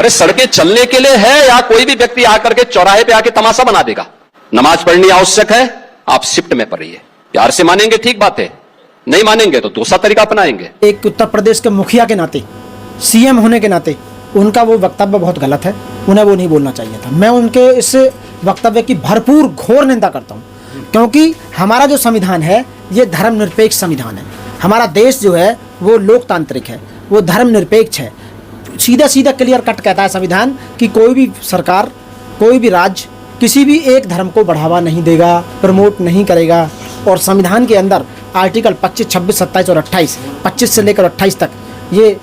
अरे सड़कें चलने के लिए है या कोई भी व्यक्ति आकर के चौराहे पे आके तमाशा बना देगा? नमाज पढ़नी आवश्यक है, आप शिफ्ट में पढ़िए। प्यार से मानेंगे ठीक बात है, नहीं मानेंगे तो दूसरा तरीका अपनाएंगे। एक उत्तर प्रदेश के मुखिया के नाते, सीएम होने के नाते उनका वो वक्तव्य बहुत गलत है, उन्हें वो नहीं बोलना चाहिए था। मैं उनके इस वक्तव्य की भरपूर घोर निंदा करता हूँ, क्योंकि हमारा जो संविधान है ये धर्मनिरपेक्ष संविधान है। हमारा देश जो है वो लोकतांत्रिक है, वो धर्मनिरपेक्ष है। सीधा सीधा क्लियर कट कहता है संविधान कि कोई भी सरकार, कोई भी राज्य किसी भी एक धर्म को बढ़ावा नहीं देगा, प्रमोट नहीं करेगा। और संविधान के अंदर आर्टिकल 25, 26, 27 और 28, 25 से लेकर 28 तक ये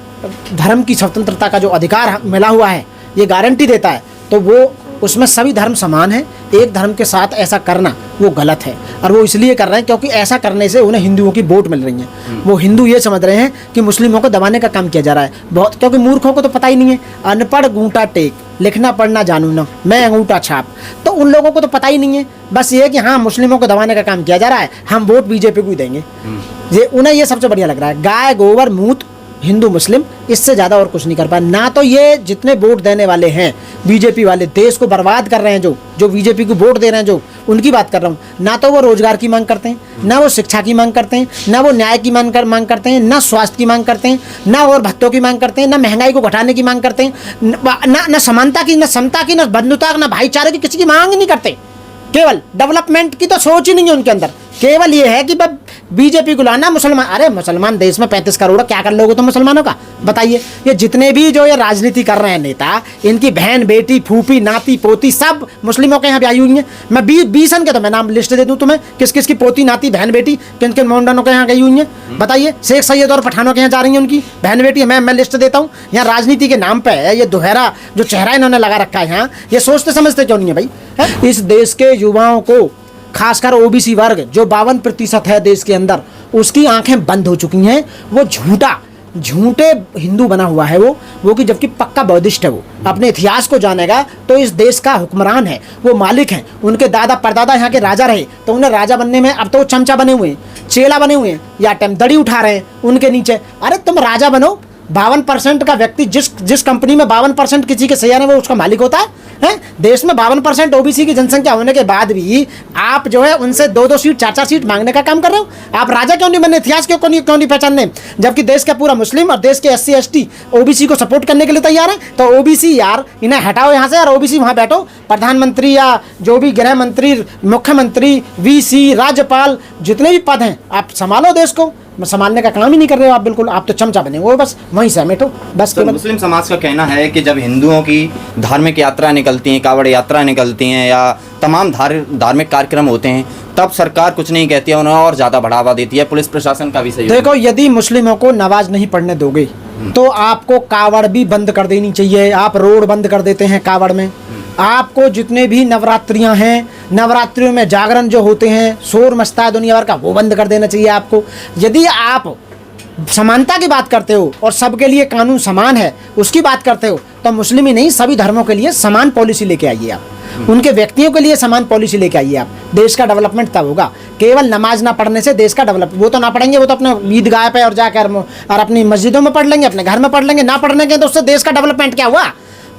धर्म की स्वतंत्रता का जो अधिकार मिला हुआ है ये गारंटी देता है। तो वो उसमें सभी धर्म समान हैं। एक धर्म के साथ ऐसा करना वो गलत है, और वो इसलिए कर रहे हैं क्योंकि ऐसा करने से उन्हें हिंदुओं की वोट मिल रही है। वो हिंदू ये समझ रहे हैं कि मुस्लिमों को दबाने का काम किया जा रहा है बहुत, क्योंकि मूर्खों को तो पता ही नहीं है। अनपढ़ गूंटा टेक, लिखना पढ़ना जानू ना, मैं अंगूठा छाप, तो उन लोगों को तो पता ही नहीं है। बस ये है कि हाँ मुस्लिमों को दबाने का काम किया जा रहा है, हम वोट बीजेपी को ही देंगे। ये उन्हें ये सबसे बढ़िया लग रहा है। गाय गोबर मूत हिंदू मुस्लिम, इससे ज़्यादा और कुछ नहीं कर पाए। ना तो ये जितने वोट देने वाले हैं बीजेपी वाले, देश को बर्बाद कर रहे हैं, जो बीजेपी को वोट दे रहे हैं, जो उनकी बात कर रहा हूँ, ना तो वो रोजगार की मांग करते हैं, ना वो शिक्षा की मांग करते हैं, ना वो न्याय की मांग करते हैं, ना स्वास्थ्य की मांग करते हैं, ना और भत्तों की मांग करते हैं, ना महंगाई को घटाने की मांग करते हैं, ना समानता की, ना समता की, ना बंधुता, ना भाईचारे की, किसी की मांग नहीं करते। केवल डेवलपमेंट की तो सोच ही नहीं है उनके अंदर। केवल ये है कि बीजेपी को लाना, मुसलमान, अरे मुसलमान देश में 35 करोड़, क्या कर लोगे तो मुसलमानों का बताइए। ये जितने भी जो ये राजनीति कर रहे हैं नेता, इनकी बहन बेटी फूफी नाती पोती सब मुस्लिमों के यहाँ भी आई हुई हैं। मैं 20 के तो मैं नाम लिस्ट दे दूँ तुम्हें, किस किस की पोती नाती बहन बेटी किन किन मोहम्मदनों के यहाँ गई हुई हैं बताइए। शेख सैयद और पठानों के यहाँ जा रही हैं उनकी बहन बेटी, मैं लिस्ट देता हूँ। यहाँ राजनीति के नाम पर ये दोहरा जो चेहरा इन्होंने लगा रखा है यहाँ, ये सोचते समझते क्यों नहीं है भाई। इस देश के युवाओं को, खासकर ओबीसी वर्ग जो 52% है देश के अंदर, उसकी आंखें बंद हो चुकी हैं। वो झूठे हिंदू बना हुआ है वो कि जबकि पक्का बौद्धिस्ट है। वो अपने इतिहास को जानेगा तो इस देश का हुक्मरान है, वो मालिक हैं। उनके दादा परदादा यहाँ के राजा रहे, तो उन्हें राजा बनने में अब तो वो चमचा बने हुए हैं, चेला बने हुए हैं, या टाइम दड़ी उठा रहे हैं उनके नीचे। अरे तुम राजा बनो। 52% का व्यक्ति जिस कंपनी में 52% किसी के शेयर है वो उसका मालिक होता है। देश में 52% ओबीसी की जनसंख्या होने के बाद भी आप जो है उनसे 2-2 सीट 4-4 सीट मांगने का काम कर रहे हो। आप राजा क्यों नहीं बने, इतिहास क्यों नहीं पहचानने, जबकि देश का पूरा मुस्लिम और देश के SC ST ओबीसी को सपोर्ट करने के लिए तैयार है। तो ओबीसी यार इन्हें हटाओ यहाँ से, और ओबीसी वहाँ बैठो। प्रधानमंत्री या जो भी गृह मंत्री, मुख्यमंत्री, VC, राज्यपाल, जितने भी पद हैं आप संभालो देश को। संभालने का काम ही नहीं कर रहे हो आप, बिल्कुल आप तो चमचा बने हो, बस वहीं से हमें तो बस। तो मुस्लिम समाज का कहना है कि जब हिंदुओं की धार्मिक यात्रा निकलती हैं, कावड़ यात्रा निकलती हैं, या तमाम धार्मिक कार्यक्रम होते हैं, तब सरकार कुछ नहीं कहती है, उन्हें और ज़्यादा बढ़ावा देती है। पुलिस प्रशासन का भी सहयोग। देखो, यदि मुस्लिमों को नमाज नहीं पढ़ने दोगे तो आपको कावड़ भी बंद कर देनी चाहिए। आप रोड बंद कर देते हैं कावड़ में। आपको जितने भी नवरात्रियां हैं, नवरात्रियों में जागरण जो होते हैं, शोर मचता है दुनिया भर का, वो बंद कर देना चाहिए आपको। यदि आप समानता की बात करते हो और सबके लिए कानून समान है उसकी बात करते हो, तो मुस्लिम ही नहीं सभी धर्मों के लिए समान पॉलिसी लेके आइए आप। उनके व्यक्तियों के लिए समान पॉलिसी लेके आइए आप। देश का डेवलपमेंट तब होगा। केवल नमाज ना पढ़ने से देश का डेवलप, वो तो ना पढ़ेंगे, वो तो अपने ईदगाह पे और जाकर और अपनी मस्जिदों में पढ़ लेंगे, अपने घर में पढ़ लेंगे। ना पढ़ने के तो उससे देश का डेवलपमेंट क्या हुआ।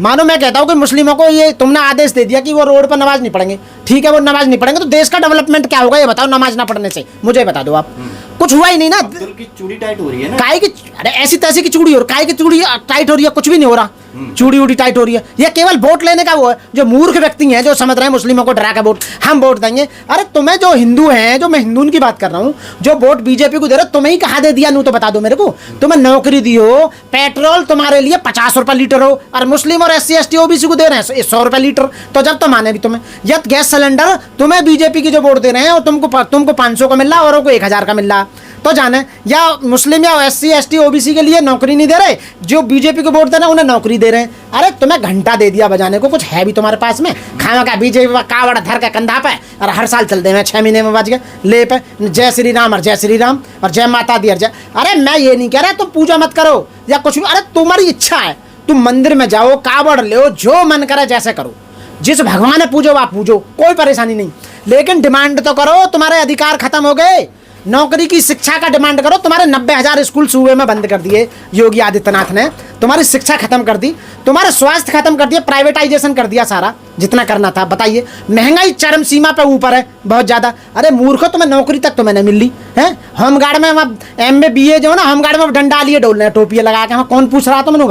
मानो मैं कहता हूँ कि मुस्लिमों को ये तुमने आदेश दे दिया कि वो रोड पर नमाज नहीं पढ़ेंगे, ठीक है वो नमाज नहीं पढ़ेंगे, तो देश का डेवलपमेंट क्या होगा ये बताओ नमाज ना पढ़ने से, मुझे बता दो आप। कुछ हुआ ही नहीं ना। दिल की चूड़ी टाइट हो रही है ना, काहे की, अरे ऐसी तैसी की चूड़ी हो रही, काहे की चूड़ी टाइट हो रही है, कुछ भी नहीं हो रहा। चूड़ी उड़ी टाइट हो रही है, ये केवल वोट लेने का वो है। जो मूर्ख व्यक्ति हैं जो समझ रहे हैं मुस्लिमों को डरा के वोट हम वोट देंगे। अरे तुम्हें जो हिंदू हैं, जो मैं हिंदू की बात कर रहा हूँ, जो वोट बीजेपी को दे रहे हो, तुम्हें ही कहा दे दिया नू, तो बता दो मेरे को। तुम्हें नौकरी दी हो, पेट्रोल तुम्हारे लिए 50 रुपये लीटर हो, और मुस्लिम और SC ST OBC को दे रहे हैं 100 रुपये लीटर, तो जब तो माने भी तुम्हें। यह गैस सिलेंडर तुम्हें बीजेपी की जो वोट दे रहे हैं और तुमको 500 का मिल रहा है, औरों को 1000 का मिल रहा है, तो जाने। या मुस्लिम या SC ST OBC के लिए नौकरी नहीं दे रहे, जो बीजेपी को वोट दे रहे हैं उन्हें नौकरी दे रहे हैं। अरे तुम्हें घंटा दे दिया बजाने को, कुछ है भी तुम्हारे पास में, खाना का बीजेपी कावड़ धर का कंधा पे, और हर साल चलते हैं 6 महीने में बज गए ले पे जय श्री राम और जय श्री राम और जय माता दी और जय। अरे मैं ये नहीं कह रहा तुम पूजा मत करो या कुछ भी, अरे तुम्हारी इच्छा है, तुम मंदिर में जाओ, कावड़ लो, जो मन करे जैसे करो, जिस भगवान ने पूजो आप पूजो, कोई परेशानी नहीं। लेकिन डिमांड तो करो, तुम्हारे अधिकार खत्म हो गए। नौकरी की, शिक्षा का डिमांड करो। तुम्हारे 90,000 स्कूल सूबे में बंद कर दिए योगी आदित्यनाथ ने, तुम्हारी शिक्षा खत्म कर दी, तुम्हारे स्वास्थ्य खत्म कर दिया, प्राइवेटाइजेशन कर दिया सारा जितना करना था। बताइए, महंगाई चरम सीमा पे ऊपर है बहुत ज़्यादा। अरे मूर्खो, तुम्हें नौकरी तक तुम्हें नहीं मिल रही है। होमगार्ड में MA BA जो है ना, होमगार्ड में डंडा लिए डोल रहे हैं, टोपियाँ लगा के। हाँ, कौन पूछ रहा तो मैंने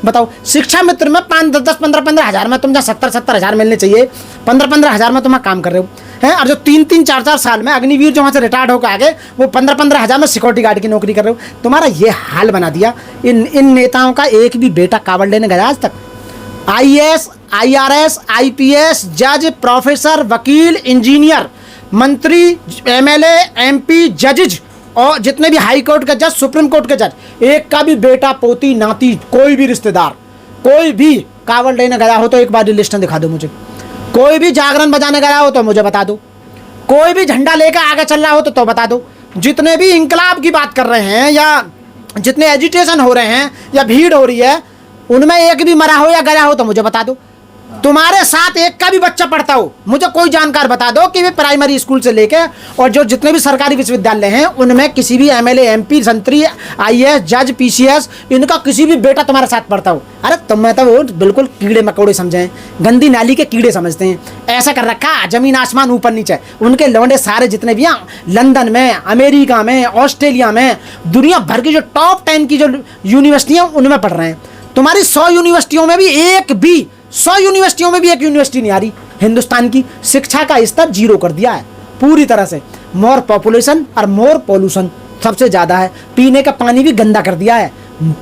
बताओ। शिक्षा मित्र में 5 10 15 हज़ार में तुम जहाँ 70 हज़ार मिलने चाहिए, 15 हज़ार में तुम्हें काम कर रहे हो हैं। और जो 3 4 साल में अग्निवीर जो वहाँ से रिटायर्ड होकर आ गए, वो 15 हज़ार में सिक्योरिटी गार्ड की नौकरी कर रहे हो। तुम्हारा ये हाल बना दिया। इन नेताओं का एक भी बेटा कावड़ लेने गया आज तक? IAS IRS IPS जज, प्रोफेसर, वकील, इंजीनियर, मंत्री, MLA MP, जजेज और जितने भी हाई कोर्ट के जज, सुप्रीम कोर्ट के जज, एक का भी बेटा, पोती, नाती, कोई भी रिश्तेदार, कोई भी कावड़ लेने गया हो तो एक बार लिस्ट दिखा दो मुझे। कोई भी जागरण बजाने गया हो तो मुझे बता दो। कोई भी झंडा लेकर आगे चल रहा हो तो बता दो। जितने भी इंकलाब की बात कर रहे हैं या जितने एजिटेशन हो रहे हैं या भीड़ हो रही है, उनमें एक भी मरा हो या गया हो तो मुझे बता दो। तुम्हारे साथ एक का भी बच्चा पढ़ता हो, मुझे कोई जानकार बता दो कि वे प्राइमरी स्कूल से लेके और जो जितने भी सरकारी विश्वविद्यालय हैं उनमें किसी भी MLA MP मंत्री IAS जज PCS इनका किसी भी बेटा तुम्हारे साथ पढ़ता हो। अरे तुम्हें तो वो बिल्कुल कीड़े मकोड़े समझे, गंदी नाली के कीड़े समझते हैं। ऐसा कर रखा जमीन आसमान ऊपर नीचे। उनके लौंडे सारे जितने भी लंदन में, अमेरिका में, ऑस्ट्रेलिया में, दुनिया भर की जो टॉप 10 की जो यूनिवर्सिटियाँ उनमें पढ़ रहे हैं। तुम्हारी 100 यूनिवर्सिटियों में भी एक यूनिवर्सिटी नहीं आ रही। हिंदुस्तान की शिक्षा का स्तर 0 कर दिया है पूरी तरह से। मोर पॉपुलेशन और मोर पोल्यूशन सबसे ज़्यादा है। पीने का पानी भी गंदा कर दिया है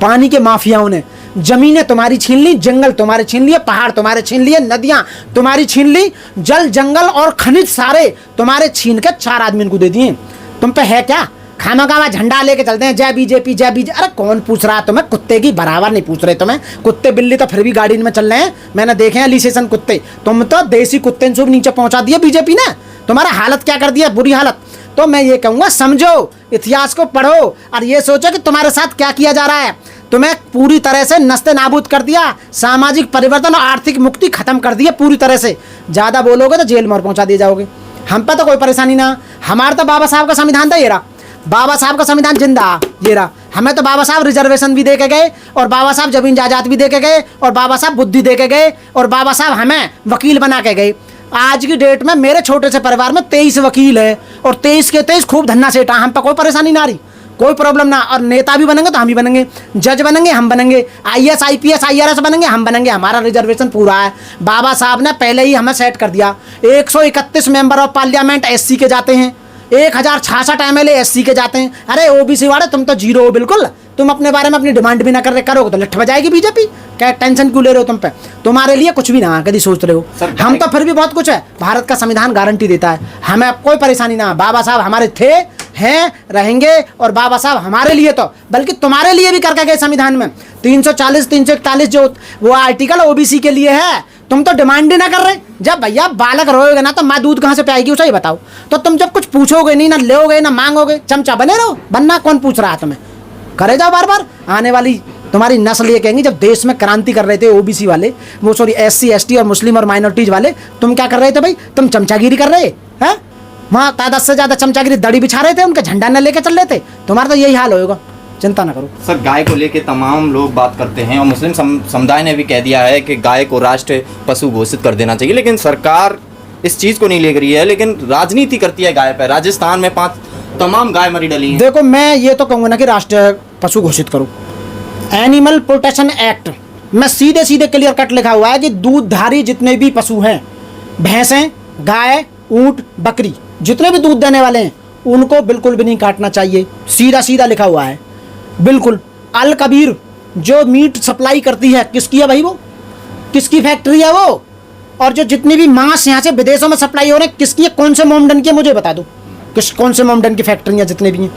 पानी के माफियाओं ने। जमीनें तुम्हारी छीन ली, जंगल तुम्हारे छीन लिए, पहाड़ तुम्हारे छीन लिए, नदियाँ तुम्हारी छीन ली, जल जंगल और खनिज सारे तुम्हारे छीन के 4 आदमी को दे दिए। तुम पे है क्या? खाना झंडा लेके चलते हैं, जय बीजेपी जय बीजेपी। अरे कौन पूछ रहा है तुम्हें? कुत्ते की बराबर नहीं पूछ रहे तुम्हें। कुत्ते बिल्ली तो फिर भी गाड़ी में चल रहे हैं, मैंने देखे हैं लिसेशन कुत्ते। तुम तो देसी कुत्ते से भी नीचे पहुंचा दिया बीजेपी ने। तुम्हारा हालत क्या कर दिया, बुरी हालत। तो मैं ये कहूँगा, समझो, इतिहास को पढ़ो और ये सोचो कि तुम्हारे साथ क्या किया जा रहा है। तुम्हें पूरी तरह से नस्ते नाबूद कर दिया, सामाजिक परिवर्तन और आर्थिक मुक्ति खत्म कर दी है पूरी तरह से। ज़्यादा बोलोगे तो जेल में पहुँचा दिए जाओगे। हम पे तो कोई परेशानी ना। हमारा तो बाबा साहब का संविधान था, ये रहा बाबा साहब का संविधान जिंदा, ये रहा। हमें तो बाबा साहब रिजर्वेशन भी दे के गए और बाबा साहब जमीन जायदाद भी दे के गए और बाबा साहब बुद्धि दे के गए और बाबा साहब हमें वकील बना के गए। आज की डेट में मेरे छोटे से परिवार में 23 वकील है और 23 के 23 खूब धन्ना सेठा। हम पर कोई परेशानी ना रही, कोई प्रॉब्लम ना। और नेता भी बनेंगे तो हम ही बनेंगे, जज बनेंगे हम बनेंगे, IAS IPS IRS बनेंगे हम बनेंगे। हमारा रिजर्वेशन पूरा है। बाबा साहब ने पहले ही हमें सेट कर दिया। 131 मेंबर ऑफ पार्लियामेंट SC के जाते हैं, 1066 MLA SC के जाते हैं। अरे OBC वाले तुम तो 0 हो बिल्कुल। तुम अपने बारे में अपनी डिमांड भी ना कर रहे, करोगे तो लठ बजाएगी बीजेपी। क्या टेंशन क्यों ले रहे हो तुम पे? तुम्हारे लिए कुछ भी ना कभी सोच रहे हो। हम तो फिर भी बहुत कुछ है। भारत का संविधान गारंटी देता है, हमें कोई परेशानी ना। बाबा साहब हमारे थे, हैं, रहेंगे और बाबा साहब हमारे लिए तो बल्कि तुम्हारे लिए भी करके गए संविधान में। 340 341 जो वो आर्टिकल OBC के लिए है, तुम तो डिमांड ही ना कर रहे। जब भैया बालक रोएगा ना तो माँ दूध कहाँ से पियाएगी, उसे ही बताओ। तो तुम जब कुछ पूछोगे नहीं, ना लोगे ना मांगोगे, चमचा बने रहो। बनना कौन पूछ रहा है तुम्हें? करे जाओ बार बार। आने वाली तुम्हारी नस्ल ये कहेंगी, जब देश में क्रांति कर रहे थे OBC वाले, वो सॉरी SC ST और मुस्लिम और माइनॉरिटीज वाले, तुम क्या कर रहे थे भाई? तुम चमचागिरी कर रहे हैं। वहाँ तादाद से ज़्यादा चमचागिरी दड़ी बिछा रहे थे, उनके झंडा न लेके चल रहे थे। तुम्हारा तो यही हाल होगा, चिंता ना करो। सर, गाय को लेके तमाम लोग बात करते हैं और मुस्लिम समुदाय ने भी कह दिया है कि गाय को राष्ट्र पशु घोषित कर देना चाहिए, लेकिन सरकार इस चीज़ को नहीं ले रही है, लेकिन राजनीति करती है गाय पर। राजस्थान में 5 तमाम गाय मरी डली हैं। देखो, मैं ये तो कहूँगा ना कि राष्ट्रीय पशु घोषित करो। एनिमल प्रोटेक्शन एक्ट में सीधे सीधे क्लियर कट लिखा हुआ है कि दूधधारी जितने भी पशु हैं, भैंसें, गाय, ऊँट, बकरी, जितने भी दूध देने वाले हैं, उनको बिल्कुल भी नहीं काटना चाहिए। सीधा सीधा लिखा हुआ है बिल्कुल। अल कबीर जो मीट सप्लाई करती है, किसकी है भाई? वो किसकी फैक्ट्री है वो? और जो जितनी भी मांस यहाँ से विदेशों में सप्लाई हो रहे हैं, किसकी है? कौन से मोमडन की है मुझे बता दो। कौन से मोमडन की फैक्ट्रियाँ जितने भी हैं।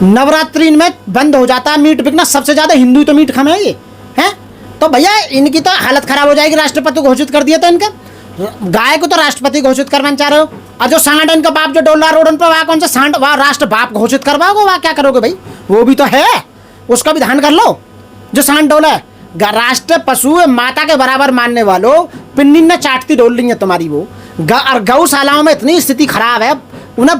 नवरात्रि में बंद हो जाता है मीट बिकना। सबसे ज़्यादा हिंदू तो मीट खाना है ये हैं। तो भैया इनकी तो हालत खराब हो जाएगी। राष्ट्रपति घोषित कर दिया तो इनका, गाय को तो राष्ट्रपति घोषित करवाना चाह रहे हो। और जो सांड इनका बाप जो डोला रोड पर, वहाँ कौन सा सांड, वहाँ राष्ट्र बाप घोषित करवाओगे, वहाँ क्या करोगे भाई? वो भी तो है, उसका भी ध्यान कर लो। जो सांड डोला है, राष्ट्र पशु माता के बराबर मानने वालों, पिन्नी में चाटती डोल रही है तुम्हारी वो। और गौशालाओं में इतनी स्थिति खराब है, उन्हें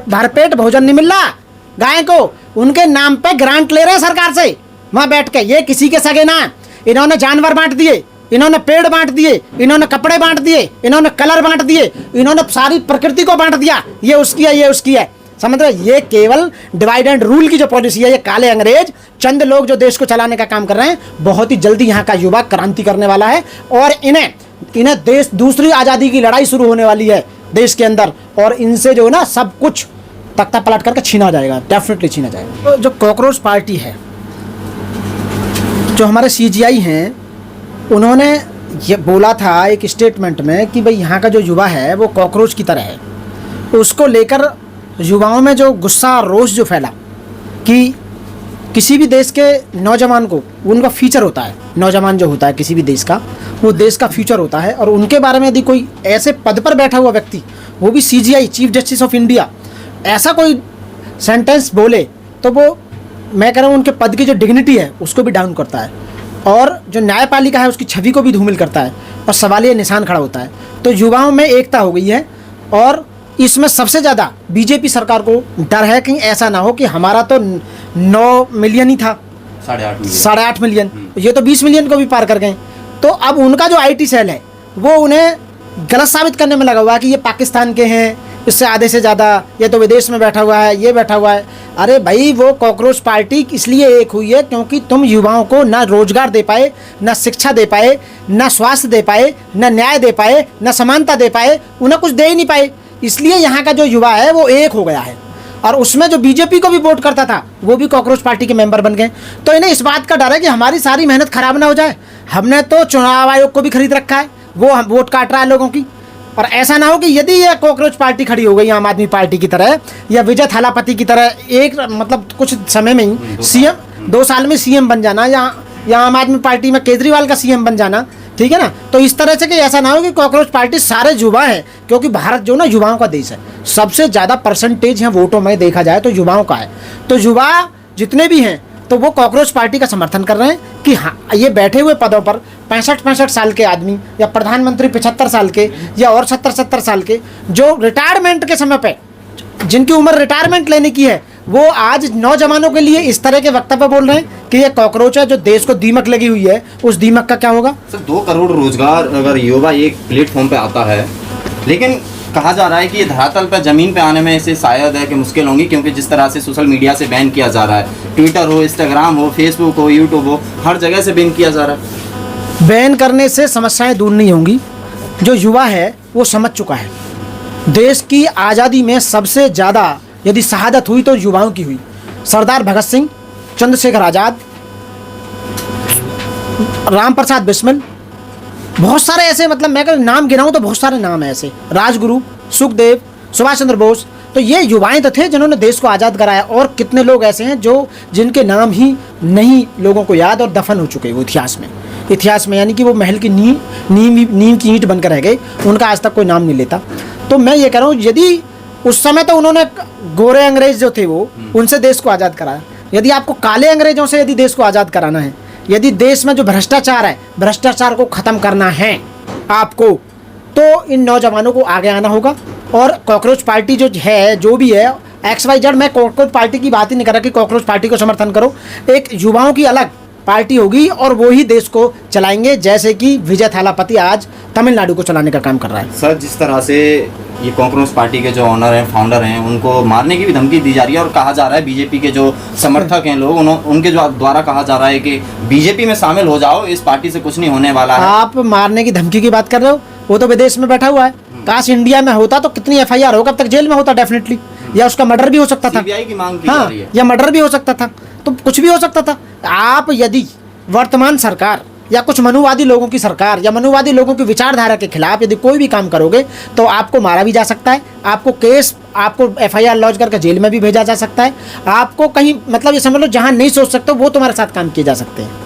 भरपेट भोजन नहीं मिल रहा। गाय को उनके नाम पे ग्रांट ले रहे हैं सरकार से, वहाँ बैठ के। ये किसी के सगे ना, इन्होंने जानवर बांट दिए, इन्होंने पेड़ बांट दिए, इन्होंने कपड़े बांट दिए, इन्होंने कलर बांट दिए, इन्होंने सारी प्रकृति को बांट दिया, ये उसकी है, ये उसकी है। समझ रहे? ये केवल डिवाइड एंड रूल की जो पॉलिसी है, ये काले अंग्रेज चंद लोग जो देश को चलाने का काम कर रहे हैं। बहुत ही जल्दी यहाँ का युवा क्रांति करने वाला है और इन्हें देश दूसरी आज़ादी की लड़ाई शुरू होने वाली है देश के अंदर, और इनसे जो है ना सब कुछ तख्ता पलट करके छीना जाएगा, डेफिनेटली छीना जाएगा। तो जो कॉकरोच पार्टी है, जो हमारे CGI हैं, उन्होंने ये बोला था एक स्टेटमेंट में कि भाई यहाँ का जो युवा है वो कॉकरोच की तरह है। उसको लेकर युवाओं में जो गुस्सा और रोष जो फैला कि किसी भी देश के नौजवान को, उनका फ्यूचर होता है, नौजवान जो होता है किसी भी देश का, वो देश का फ्यूचर होता है, और उनके बारे में यदि कोई ऐसे पद पर बैठा हुआ व्यक्ति, वो भी CGI chief justice of India, ऐसा कोई सेंटेंस बोले तो वो, मैं कह रहा हूँ, उनके पद की जो डिग्निटी है उसको भी डाउन करता है, और जो न्यायपालिका है उसकी छवि को भी धूमिल करता है, और सवालिया निशान खड़ा होता है। तो युवाओं में एकता हो गई है, और इसमें सबसे ज़्यादा बीजेपी सरकार को डर है कि ऐसा ना हो कि हमारा तो 9 मिलियन ही था, 8.5 मिलियन, ये तो 20 मिलियन को भी पार कर गए। तो अब उनका जो IT सेल है वो उन्हें गलत साबित करने में लगा हुआ है कि ये पाकिस्तान के हैं, इससे आधे से ज़्यादा, ये तो विदेश में बैठा हुआ है, ये बैठा हुआ है। अरे भाई, वो कॉकरोच पार्टी इसलिए एक हुई है क्योंकि तुम युवाओं को ना रोजगार दे पाए, ना शिक्षा दे पाए, ना स्वास्थ्य दे पाए, ना न्याय दे पाए, ना समानता दे पाए, उन्हें कुछ दे ही नहीं पाए। इसलिए यहाँ का जो युवा है वो एक हो गया है, और उसमें जो बीजेपी को भी वोट करता था वो भी कॉकरोच पार्टी के मेंबर बन गए। तो इन्हें इस बात का डर है कि हमारी सारी मेहनत खराब ना हो जाए। हमने तो चुनाव आयोग को भी खरीद रखा है, वो वोट काट रहा है लोगों की, और ऐसा ना हो कि यदि ये कॉकरोच पार्टी खड़ी हो गई आम आदमी पार्टी की तरह या विजय थालापति की तरह, एक मतलब कुछ समय में ही CM, 2 साल में CM बन जाना, या आम आदमी पार्टी में केजरीवाल का CM बन जाना, ठीक है ना। तो इस तरह से कि ऐसा ना हो कि कॉकरोच पार्टी सारे युवा है, क्योंकि भारत जो ना युवाओं का देश है, सबसे ज़्यादा परसेंटेज यहाँ वोटों में देखा जाए तो युवाओं का है। तो युवा जितने भी हैं तो वो कॉकरोच पार्टी का समर्थन कर रहे हैं कि हाँ, ये बैठे हुए पदों पर 65 साल के आदमी, या प्रधानमंत्री 75 साल के, या और 70 साल के, जो रिटायरमेंट के समय पे, जिनकी उम्र रिटायरमेंट लेने की है, वो आज नौजवानों के लिए इस तरह के वक्तव्य बोल रहे हैं कि ये कॉकरोच है जो देश को दीमक लगी हुई है, उस दीमक का क्या होगा। सर, 2 करोड़ रोजगार अगर युवा एक प्लेटफॉर्म पे आता है, लेकिन कहा जा रहा है कि ये धरातल पर ज़मीन पे आने में इसे शायद है कि मुश्किल होंगी, क्योंकि जिस तरह से सोशल मीडिया से बैन किया जा रहा है, ट्विटर हो, इंस्टाग्राम हो, फेसबुक हो, यूट्यूब हो, हर जगह से बैन किया जा रहा है। बैन करने से समस्याएं दूर नहीं होंगी। जो युवा है वो समझ चुका है, देश की आज़ादी में सबसे ज़्यादा यदि शहादत हुई तो युवाओं की हुई। सरदार भगत सिंह, चंद्रशेखर आज़ाद, राम प्रसाद बिस्मिल, बहुत सारे ऐसे, मतलब मैं अगर नाम गिनाऊं तो बहुत सारे नाम हैं ऐसे, राजगुरु, सुखदेव, सुभाष चंद्र बोस। तो ये युवाएं तो थे जिन्होंने देश को आज़ाद कराया, और कितने लोग ऐसे हैं जो जिनके नाम ही नहीं लोगों को याद, और दफन हो चुके वो इतिहास में, यानी कि वो महल की नींव की ईंट बनकर रह गए, उनका आज तक कोई नाम नहीं लेता। तो मैं ये कह रहा हूँ, यदि उस समय तो उन्होंने गोरे अंग्रेज जो थे वो, उनसे देश को आज़ाद कराया, यदि आपको काले अंग्रेजों से यदि देश को आज़ाद कराना है, यदि देश में जो भ्रष्टाचार है, भ्रष्टाचार को ख़त्म करना है आपको, तो इन नौजवानों को आगे आना होगा। और कॉकरोच पार्टी जो है, जो भी है XYZ, मैं कॉकरोच पार्टी की बात ही नहीं कर रहा कि कॉकरोच पार्टी को समर्थन करो। एक युवाओं की अलग पार्टी होगी और वो ही देश को चलाएंगे, जैसे कि विजय थालापति आज तमिलनाडु को चलाने का काम कर रहा है। सर, जिस तरह से ये कॉकरोच पार्टी के जो ऑनर हैं, फाउंडर हैं, उनको मारने की भी धमकी दी जा रही है, और कहा जा रहा है बीजेपी के जो समर्थक हैं लोग, उनके जो द्वारा कहा जा रहा है कि बीजेपी में शामिल हो जाओ, इस पार्टी से कुछ नहीं होने वाला है। आप मारने की धमकी की बात कर रहे हो, वो तो विदेश में बैठा हुआ है। काश इंडिया में होता तो कितनी FIR हो, कब तक जेल में होता डेफिनेटली, या उसका मर्डर भी हो सकता था, CBI की मांग की जा रही है, या मर्डर भी हो सकता था, तो कुछ भी हो सकता था। आप यदि वर्तमान सरकार या कुछ मनुवादी लोगों की सरकार या मनुवादी लोगों की विचारधारा के खिलाफ यदि कोई भी काम करोगे तो आपको मारा भी जा सकता है, आपको FIR लॉन्च करके जेल में भी भेजा जा सकता है, आपको कहीं, मतलब ये समझ लो जहाँ नहीं सोच सकते वो तुम्हारे साथ काम किए जा सकते हैं।